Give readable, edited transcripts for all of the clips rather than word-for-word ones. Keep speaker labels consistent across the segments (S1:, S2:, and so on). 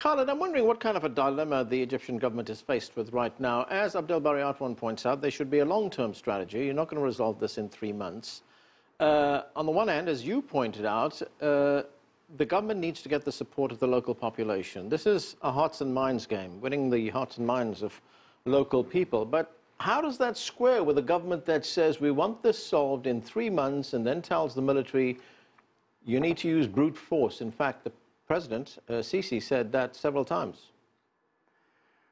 S1: Khaled, I'm wondering what kind of a dilemma the Egyptian government is faced with right now. As Abdel Bari Atwan points out, there should be a long-term strategy. You're not going to resolve this in 3 months. On the one hand, as you pointed out, the government needs to get the support of the local population. This is a hearts and minds game, winning the hearts and minds of local people. But how does that square with a government that says we want this solved in 3 months and then tells the military you need to use brute force? In fact, the President, Sisi, said that several times.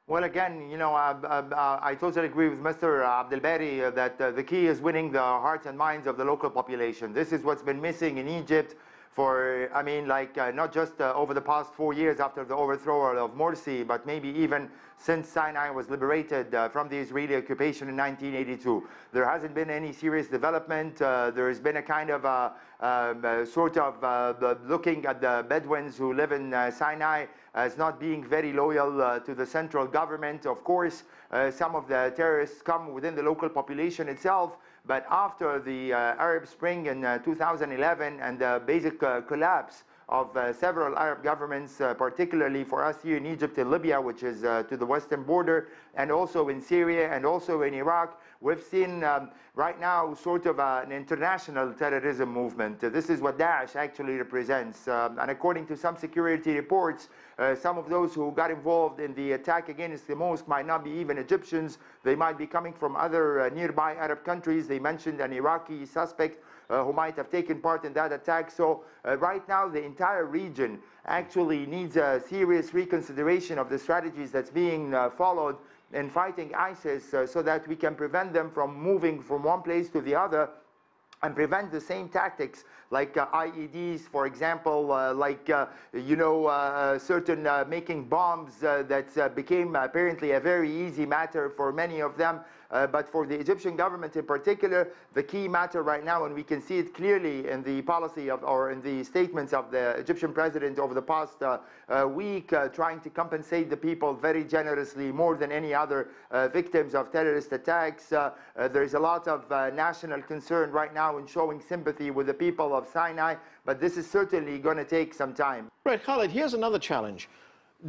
S2: Well, again, you know, I totally agree with Mr. Abdel Bari that the key is winning the hearts and minds of the local population. This is what's been missing in Egypt for, I mean, like, not just over the past 4 years after the overthrow of Morsi, but maybe even since Sinai was liberated from the Israeli occupation in 1982. There hasn't been any serious development. There has been a kind of sort of looking at the Bedouins who live in Sinai as not being very loyal to the central government. Of course, some of the terrorists come within the local population itself, but after the Arab Spring in 2011 and the basic collapse of several Arab governments, particularly for us here in Egypt and Libya, which is to the western border, and also in Syria and also in Iraq, we've seen right now sort of an international terrorism movement. This is what Daesh actually represents. And according to some security reports, some of those who got involved in the attack against the mosque might not be even Egyptians. They might be coming from other nearby Arab countries. They mentioned an Iraqi suspect who might have taken part in that attack. So right now, the entire region actually needs a serious reconsideration of the strategies that's being followed in fighting ISIS so that we can prevent them from moving from one place to the other and prevent the same tactics like IEDs, for example, certain making bombs that became apparently a very easy matter for many of them. But for the Egyptian government in particular, the key matter right now, and we can see it clearly in the policy of, or in the statements of the Egyptian president over the past week, trying to compensate the people very generously, more than any other victims of terrorist attacks. There's a lot of national concern right now in showing sympathy with the people of Sinai, but this is certainly going to take some time.
S1: Right, Khaled, here's another challenge.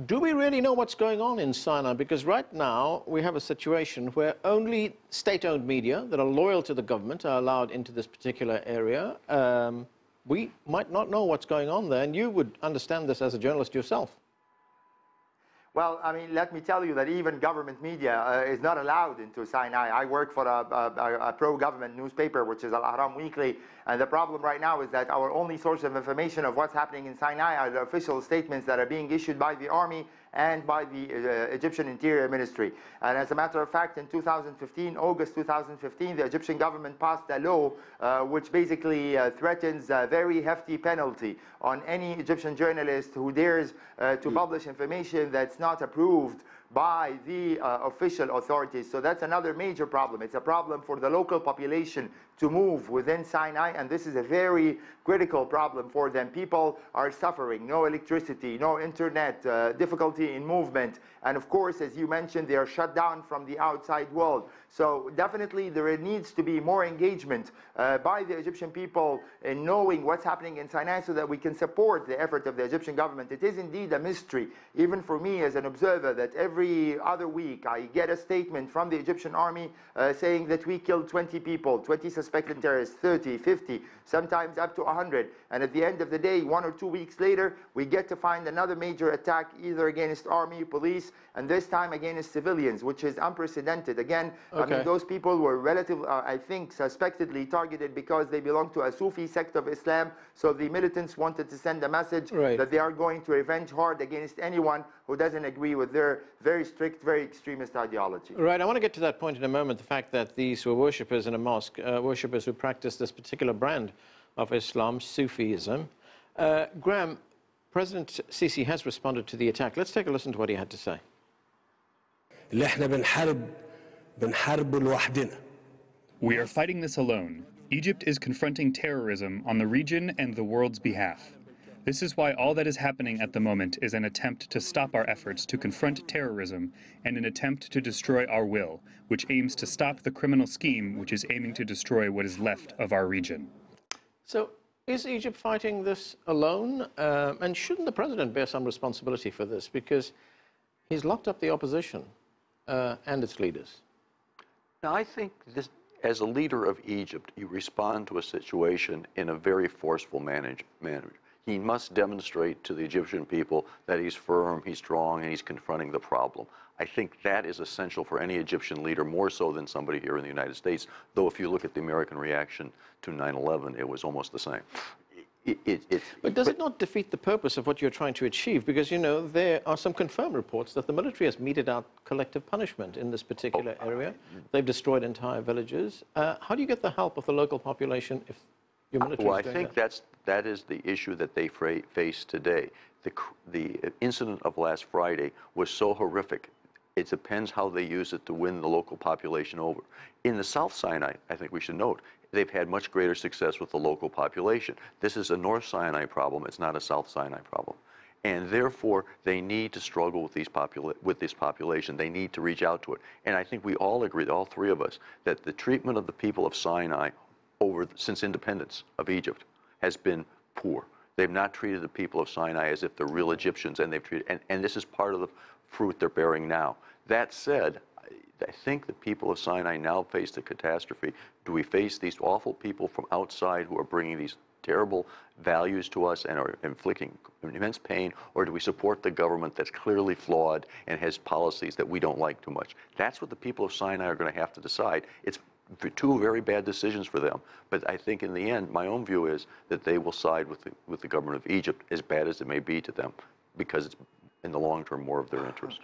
S1: Do we really know what's going on in Sinai? Because right now we have a situation where only state-owned media that are loyal to the government are allowed into this particular area. We might not know what's going on there, and you would understand this as a journalist yourself.
S2: Well, I mean, let me tell you that even government media is not allowed into Sinai. I work for a pro-government newspaper, which is Al-Ahram Weekly, and the problem right now is that our only source of information of what's happening in Sinai are the official statements that are being issued by the army and by the Egyptian Interior Ministry. And as a matter of fact, in 2015, August 2015, the Egyptian government passed a law which basically threatens a very hefty penalty on any Egyptian journalist who dares to publish information that's not approved by the official authorities. So that's another major problem. It's a problem for the local population to move within Sinai, and this is a very critical problem for them. People are suffering, no electricity, no internet, difficulty in movement, and of course, as you mentioned, they are shut down from the outside world. So definitely there needs to be more engagement by the Egyptian people in knowing what's happening in Sinai so that we can support the effort of the Egyptian government. It is indeed a mystery, even for me as an observer, that every other week I get a statement from the Egyptian army saying that we killed 20 people, 20 suspected terrorists, 30, 50, sometimes up to 100. And at the end of the day, 1 or 2 weeks later, we get to find another major attack either against army, police, and this time against civilians, which is unprecedented. Again, I mean, those people were relatively, I think, suspectedly targeted because they belong to a Sufi sect of Islam. So the militants wanted to send a message that they are going to revenge hard against anyone who doesn't agree with their very strict, very extremist ideology.
S1: Right, I want to get to that point in a moment, the fact that these were worshippers in a mosque, worshippers who practice this particular brand of Islam, Sufism. Graeme, President Sisi has responded to the attack. Let's take a listen to what he had to say.
S3: We are fighting this alone. Egypt is confronting terrorism on the region and the world's behalf. This is why all that is happening at the moment is an attempt to stop our efforts to confront terrorism and an attempt to destroy our will, which aims to stop the criminal scheme which is aiming to destroy what is left of our region.
S1: So Is Egypt fighting this alone? And shouldn't the president bear some responsibility for this? Because he's locked up the opposition and its leaders.
S4: Now, I think this, as a leader of Egypt, you respond to a situation in a very forceful manner. He must demonstrate to the Egyptian people that he's firm, he's strong, and he's confronting the problem. I think that is essential for any Egyptian leader, more so than somebody here in the United States, though if you look at the American reaction to 9/11, it was almost the same.
S1: But does it not defeat the purpose of what you're trying to achieve? Because, you know, there are some confirmed reports that the military has meted out collective punishment in this particular area. They've destroyed entire villages. How do you get the help of the local population if your military
S4: Well,
S1: is doing
S4: I think that is the issue that they face today. The incident of last Friday was so horrific. It depends how they use it to win the local population over. In the South Sinai, I think we should note, they've had much greater success with the local population. This is a North Sinai problem. It's not a South Sinai problem. And therefore, they need to struggle with this population. They need to reach out to it. And I think we all agree, all three of us, that the treatment of the people of Sinai since independence of Egypt has been poor. They've not treated the people of Sinai as if they're real Egyptians, and they've treated, and this is part of the fruit they're bearing now. That said, I think the people of Sinai now face a catastrophe. Do we face these awful people from outside who are bringing these terrible values to us and are inflicting immense pain, or do we support the government that's clearly flawed and has policies that we don't like too much? That's what the people of Sinai are going to have to decide. It's two very bad decisions for them. But I think in the end, my own view is that they will side with the government of Egypt, as bad as it may be to them, because it's in the long term more of their interest.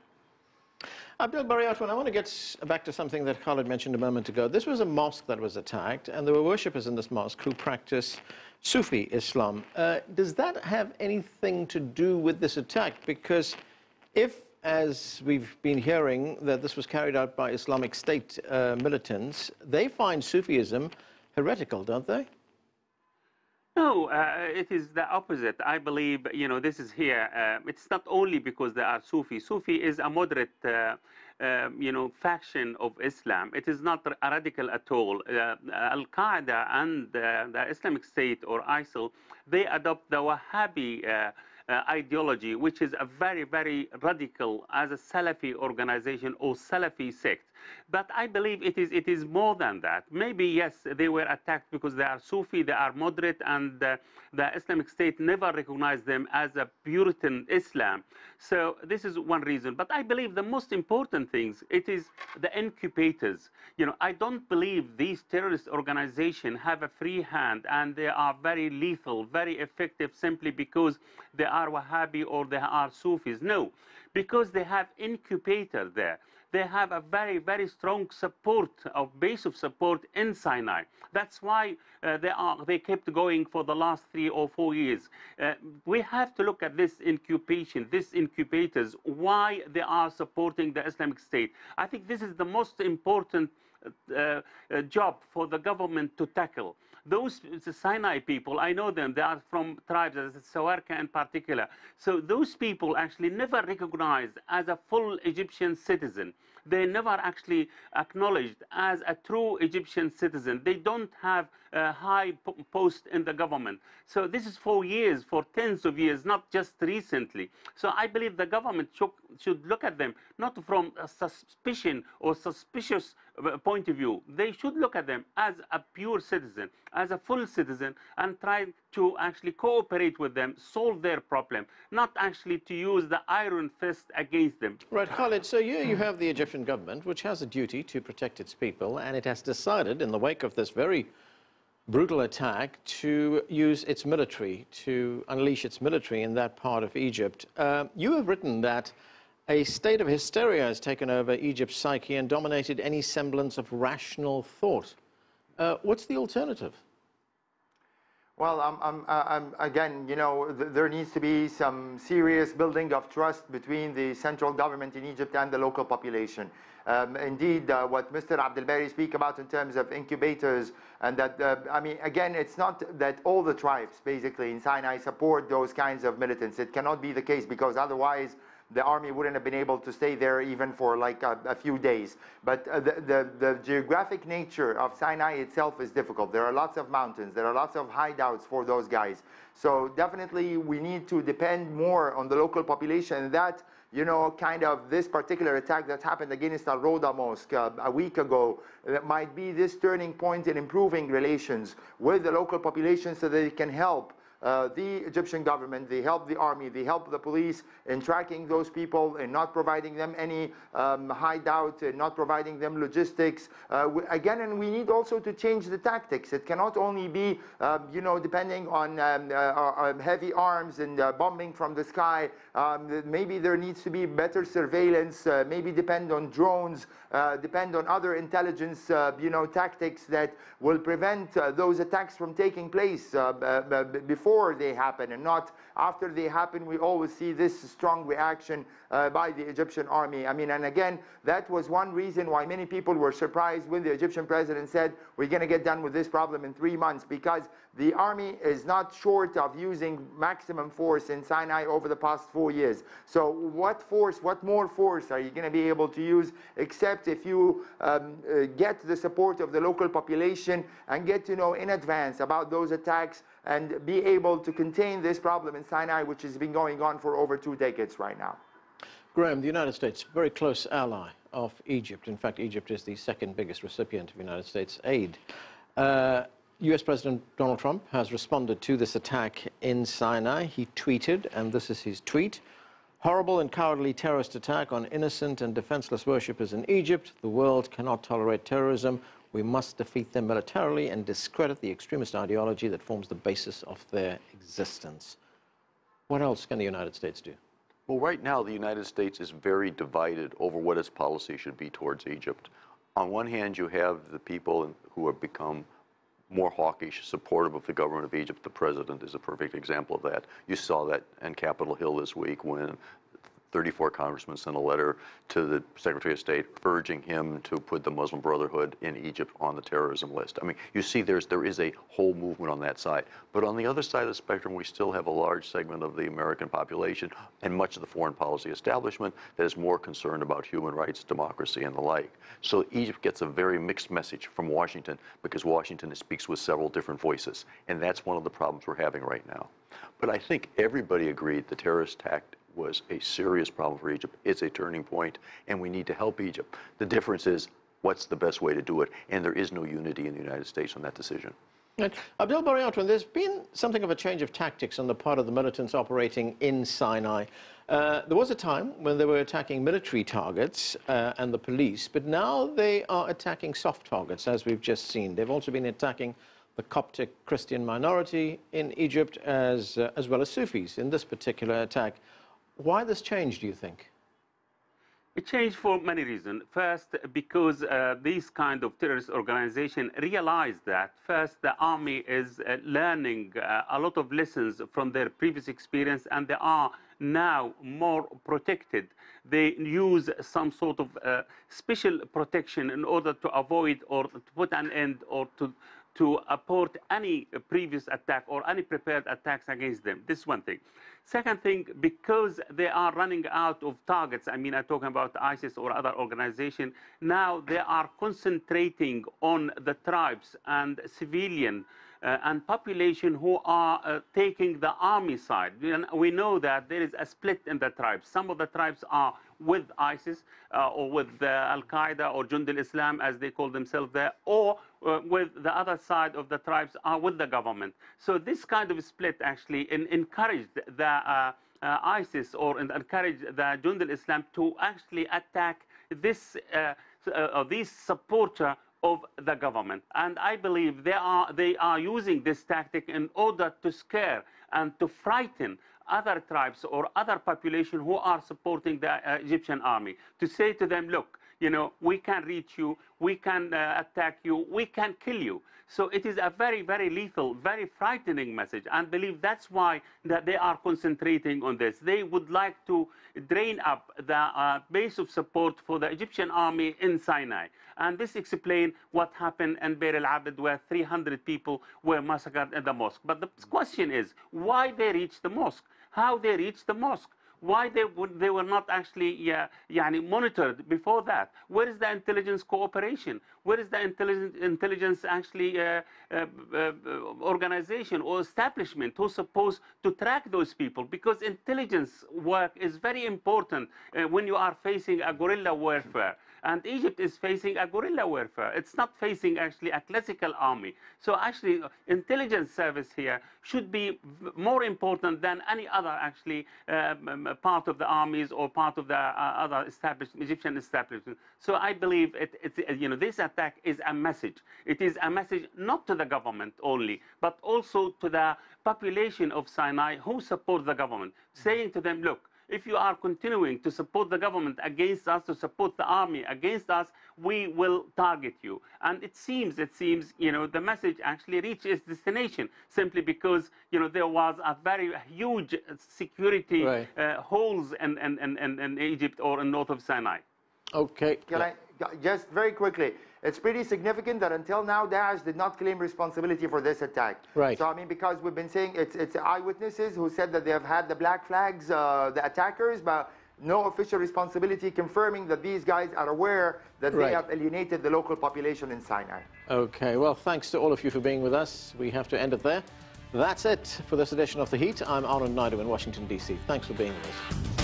S1: Abdel Bari Atwan, I want to get back to something that Khaled mentioned a moment ago. This was a mosque that was attacked, and there were worshippers in this mosque who practice Sufi Islam. Does that have anything to do with this attack? Because if, as we've been hearing, that this was carried out by Islamic State militants, they find Sufism heretical, don't they?
S5: No, it is the opposite. I believe, you know, this is here. It's not only because they are Sufi. Sufi is a moderate, you know, faction of Islam. It is not a radical at all. Al-Qaeda and the Islamic State or ISIL, they adopt the Wahhabi ideology, which is a very, very radical as a Salafi organization or Salafi sect. But I believe it is more than that. Maybe, yes, they were attacked because they are Sufi, they are moderate, and the Islamic State never recognized them as a Puritan Islam. So this is one reason. But I believe the most important things, it is the incubators. You know, I don't believe these terrorist organizations have a free hand and they are very lethal, very effective simply because they are Wahhabi or they are Sufis. No, because they have incubators there. They have a very, very strong support, base of support in Sinai. That's why they kept going for the last 3 or 4 years. We have to look at this incubation, these incubators, why they are supporting the Islamic State. I think this is the most important job for the government to tackle. Those Sinai people, I know them, they are from tribes, as Sawarka in particular. So those people actually never recognized as a full Egyptian citizen. They never actually acknowledged as a true Egyptian citizen. They don't have a high post in the government. So this is for years, for tens of years, not just recently. So I believe the government should look at them not from a suspicion or suspicious point of view. They should look at them as a pure citizen, as a full citizen, and try to actually cooperate with them, solve their problem, not actually to use the iron fist against them.
S1: Right, Khaled, so here you have the Egyptian government, which has a duty to protect its people, and it has decided, in the wake of this very brutal attack, to use its military, to unleash its military in that part of Egypt. You have written that a state of hysteria has taken over Egypt's psyche and dominated any semblance of rational thought. What's the alternative?
S2: Well, again, you know, there needs to be some serious building of trust between the central government in Egypt and the local population. Indeed, what Mr. Abdel Bari speak about in terms of incubators, and that, I mean, again, it's not that all the tribes, basically, in Sinai support those kinds of militants. It cannot be the case, because otherwise the army wouldn't have been able to stay there even for like a few days. But the geographic nature of Sinai itself is difficult. There are lots of mountains. There are lots of hideouts for those guys. So definitely we need to depend more on the local population. That, you know, kind of this particular attack that happened against Al-Roda Mosque a week ago, that might be this turning point in improving relations with the local population so that they can help the Egyptian government, they help the army, they help the police in tracking those people and not providing them any hideout, and not providing them logistics. Again, and we need also to change the tactics. It cannot only be, you know, depending on heavy arms and bombing from the sky. Maybe there needs to be better surveillance, maybe depend on drones, depend on other intelligence, you know, tactics that will prevent those attacks from taking place before they happen, and not after they happen. We always see this strong reaction by the Egyptian army. I mean, and again, that was one reason why many people were surprised when the Egyptian president said, we're going to get done with this problem in 3 months, because the army is not short of using maximum force in Sinai over the past 4 years. So what force, what more force are you going to be able to use, except if you get the support of the local population and get to know in advance about those attacks and be able to contain this problem in Sinai, which has been going on for over 2 decades right now.
S1: Graeme, the United States, very close ally of Egypt. In fact, Egypt is the second biggest recipient of United States aid. US President Donald Trump has responded to this attack in Sinai. He tweeted, and this is his tweet: "Horrible and cowardly terrorist attack on innocent and defenseless worshippers in Egypt. The world cannot tolerate terrorism. We must defeat them militarily and discredit the extremist ideology that forms the basis of their existence." What else can the United States do?
S4: Well, right now, the United States is very divided over what its policy should be towards Egypt. On one hand, you have the people who have become more hawkish, supportive of the government of Egypt. The president is a perfect example of that. You saw that in Capitol Hill this week when 34 congressmen sent a letter to the Secretary of State urging him to put the Muslim Brotherhood in Egypt on the terrorism list. I mean, you see there is a whole movement on that side. But on the other side of the spectrum, we still have a large segment of the American population and much of the foreign policy establishment that is more concerned about human rights, democracy, and the like. So Egypt gets a very mixed message from Washington, because Washington speaks with several different voices. And that's one of the problems we're having right now. But I think everybody agreed the terrorist attack was a serious problem for Egypt. It's a turning point, and we need to help Egypt. The difference is, what's the best way to do it? And there is no unity in the United States on that decision.
S1: And Abdel Bari Atwan, there's been something of a change of tactics on the part of the militants operating in Sinai. There was a time when they were attacking military targets and the police, but now they are attacking soft targets, as we've just seen. They've also been attacking the Coptic Christian minority in Egypt, as well as Sufis in this particular attack. Why this change, do you think?
S5: It changed for many reasons. First, because these kind of terrorist organizations realize that, first, the army is learning a lot of lessons from their previous experience, and they are now more protected. They use some sort of special protection in order to avoid or to put an end or to abort any previous attack or any prepared attacks against them. This is one thing. Second thing, because they are running out of targets, I mean, I'm talking about ISIS or other organizations, now they are concentrating on the tribes and civilian and population who are taking the army side. We know that there is a split in the tribes. Some of the tribes are with ISIS or with Al-Qaeda or Jund al-Islam, as they call themselves there, or with the other side of the tribes are with the government. So this kind of split actually encouraged the ISIS or encouraged the Jund al-Islam to actually attack this these supporter of the government. And I believe they are using this tactic in order to scare and to frighten other tribes or other population who are supporting the Egyptian army, to say to them, look, you know, we can reach you, we can attack you, we can kill you. So it is a very, very lethal, very frightening message. And I believe that's why that they are concentrating on this. They would like to drain up the base of support for the Egyptian army in Sinai. And this explains what happened in Beir al-Abed, where 300 people were massacred in the mosque. But the question is, why they reached the mosque? How they reached the mosque? Why they were not actually monitored before that? Where is the intelligence cooperation? Where is the intelligence actually organization or establishment who's supposed to track those people? Because intelligence work is very important when you are facing a guerrilla warfare. And Egypt is facing a guerrilla warfare. It's not facing actually a classical army. So actually, intelligence service here should be more important than any other actually part of the armies or part of the other Egyptian establishment. So I believe this attack is a message. It is a message not to the government only, but also to the population of Sinai who support the government, saying to them, look, if you are continuing to support the government against us, to support the army against us, we will target you. And it seems, the message actually reached its destination simply because, there was a very huge security holes in Egypt or in north of Sinai.
S2: Okay. Can I just very quickly? It's pretty significant that until now, Daesh did not claim responsibility for this attack.
S1: Right.
S2: So, I mean, because we've been saying it's eyewitnesses who said that they have had the black flags, the attackers, but no official responsibility confirming that these guys are aware that they have alienated the local population in Sinai.
S1: Okay, well, thanks to all of you for being with us. We have to end it there. That's it for this edition of The Heat. I'm Anand Naidu in Washington, D.C. Thanks for being with us.